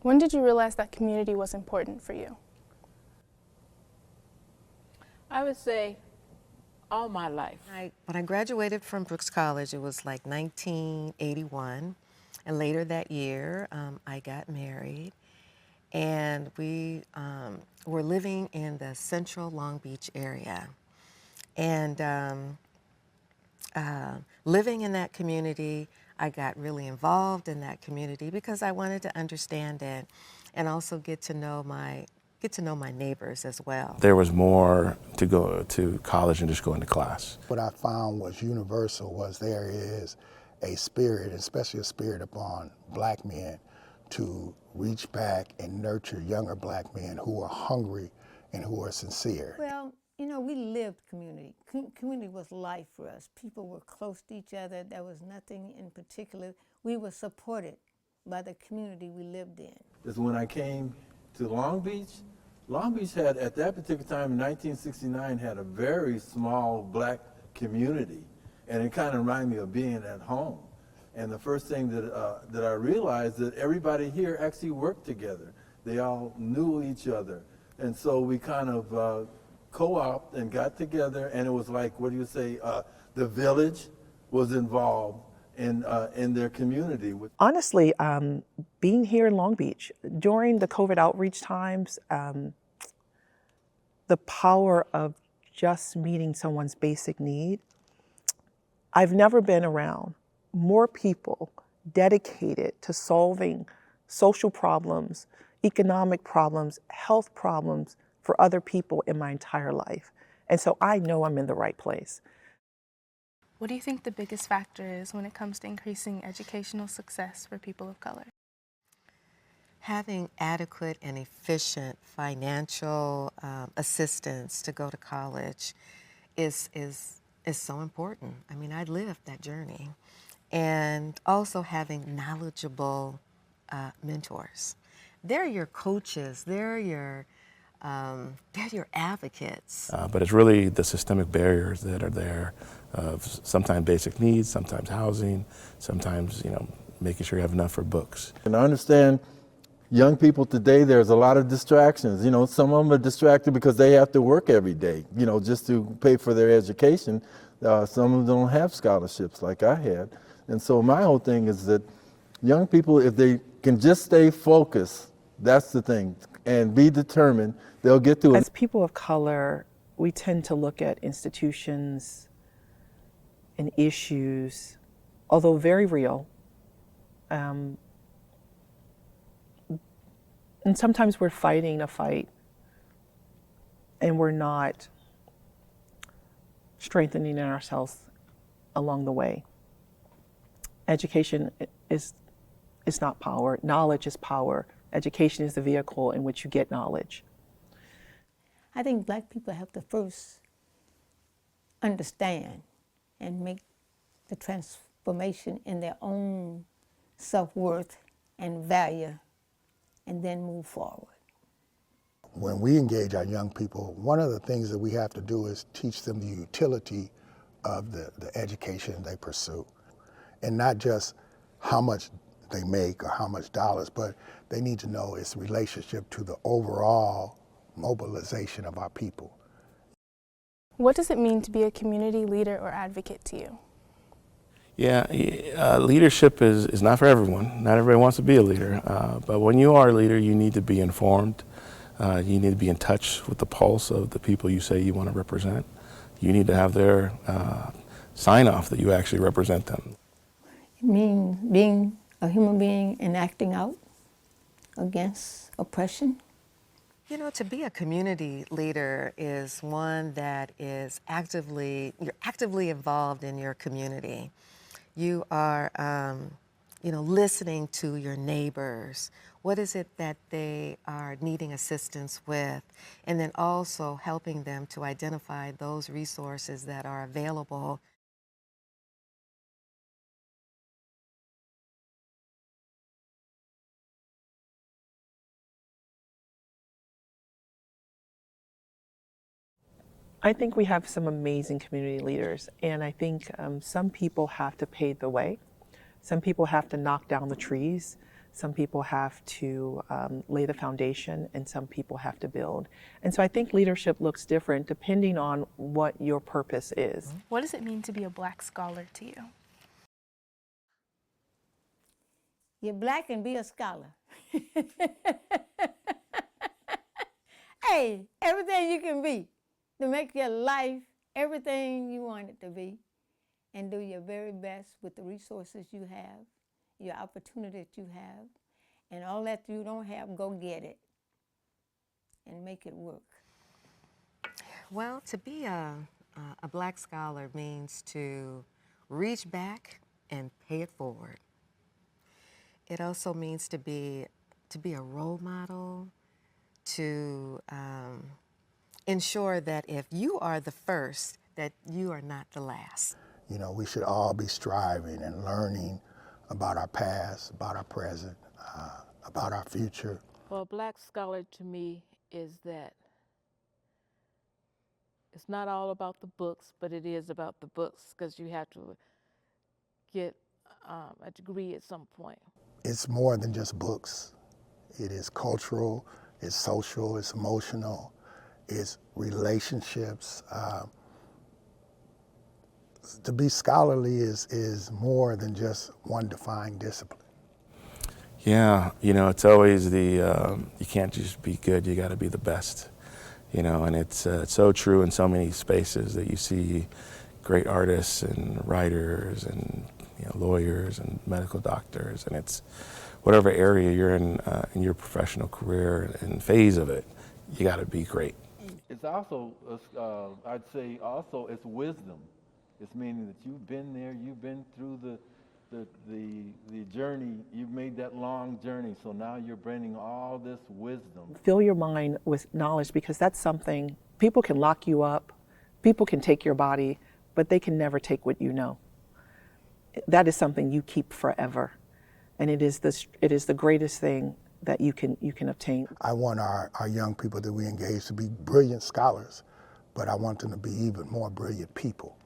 When did you realize that community was important for you? I would say all my life. When I graduated from Brooks College, it was like 1981. And later that year, I got married. And we were living in the central Long Beach area. And living in that community, I got really involved in that community because I wanted to understand it and also get to know my neighbors as well. There was more to go to college and just go into class. What I found was universal was there is a spirit, especially a spirit upon black men, to reach back and nurture younger black men who are hungry and who are sincere. Well, you know, we lived community. Community was life for us. People were close to each other. There was nothing in particular. We were supported by the community we lived in. Is when I came to Long Beach had, at that particular time in 1969, had a very small black community. And it kind of reminded me of being at home. And the first thing that I realized that everybody here actually worked together. They all knew each other. And so we kind of co-opted and got together, and it was like, what do you say, the village was involved in their community. Honestly, being here in Long Beach, during the COVID outreach times, the power of just meeting someone's basic need, I've never been around more people dedicated to solving social problems, economic problems, health problems for other people in my entire life. And so I know I'm in the right place. What do you think the biggest factor is when it comes to increasing educational success for people of color? Having adequate and efficient financial assistance to go to college is so important. I mean, I lived that journey. And also having knowledgeable mentors. They're your coaches, they're your advocates. But it's really the systemic barriers that are there of sometimes basic needs, sometimes housing, sometimes, making sure you have enough for books. And I understand young people today, there's a lot of distractions. Some of them are distracted because they have to work every day, just to pay for their education. Some of them don't have scholarships like I had. And so my whole thing is that young people, if they can just stay focused, that's the thing, and be determined, they'll get through it. As people of color, we tend to look at institutions and issues, although very real, and sometimes we're fighting a fight and we're not strengthening ourselves along the way. Education is not power. Knowledge is power. Education is the vehicle in which you get knowledge. I think black people have to first understand and make the transformation in their own self-worth and value, and then move forward. When we engage our young people, one of the things that we have to do is teach them the utility of the education they pursue. And not just how much they make or how much dollars, but they need to know its relationship to the overall mobilization of our people. What does it mean to be a community leader or advocate to you? Yeah, leadership is not for everyone. Not everybody wants to be a leader, but when you are a leader, you need to be informed. You need to be in touch with the pulse of the people you say you want to represent. You need to have their sign off that you actually represent them. It means being a human being and acting out against oppression. To be a community leader is one that is you're actively involved in your community. You are, listening to your neighbors. What is it that they are needing assistance with? And then also helping them to identify those resources that are available. I think we have some amazing community leaders, and I think some people have to pave the way. Some people have to knock down the trees. Some people have to lay the foundation, and some people have to build. And so I think leadership looks different depending on what your purpose is. What does it mean to be a Black scholar to you? You're Black and be a scholar. Hey, everything you can be to make your life everything you want it to be, and do your very best with the resources you have, your opportunity that you have, and all that you don't have, go get it and make it work. Well, to be a Black scholar means to reach back and pay it forward. It also means to be a role model, to ensure that if you are the first, that you are not the last. You know, we should all be striving and learning about our past, about our present, about our future. Well, a Black scholar to me is that it's not all about the books, but it is about the books, because you have to get a degree at some point. It's more than just books. It is cultural, it's social, it's emotional, it's relationships. To be scholarly is more than just one defined discipline. Yeah, you know, it's always you can't just be good, you got to be the best. You know, and it's so true in so many spaces that you see great artists and writers and lawyers and medical doctors, and it's whatever area you're in your professional career and phase of it, you got to be great. It's also, I'd say also it's wisdom. It's meaning that you've been there, you've been through the journey, you've made that long journey, so now you're bringing all this wisdom. Fill your mind with knowledge, because that's something, people can lock you up, people can take your body, but they can never take what you know. That is something you keep forever. And it is the greatest thing that you can obtain. I want our young people that we engage to be brilliant scholars, but I want them to be even more brilliant people.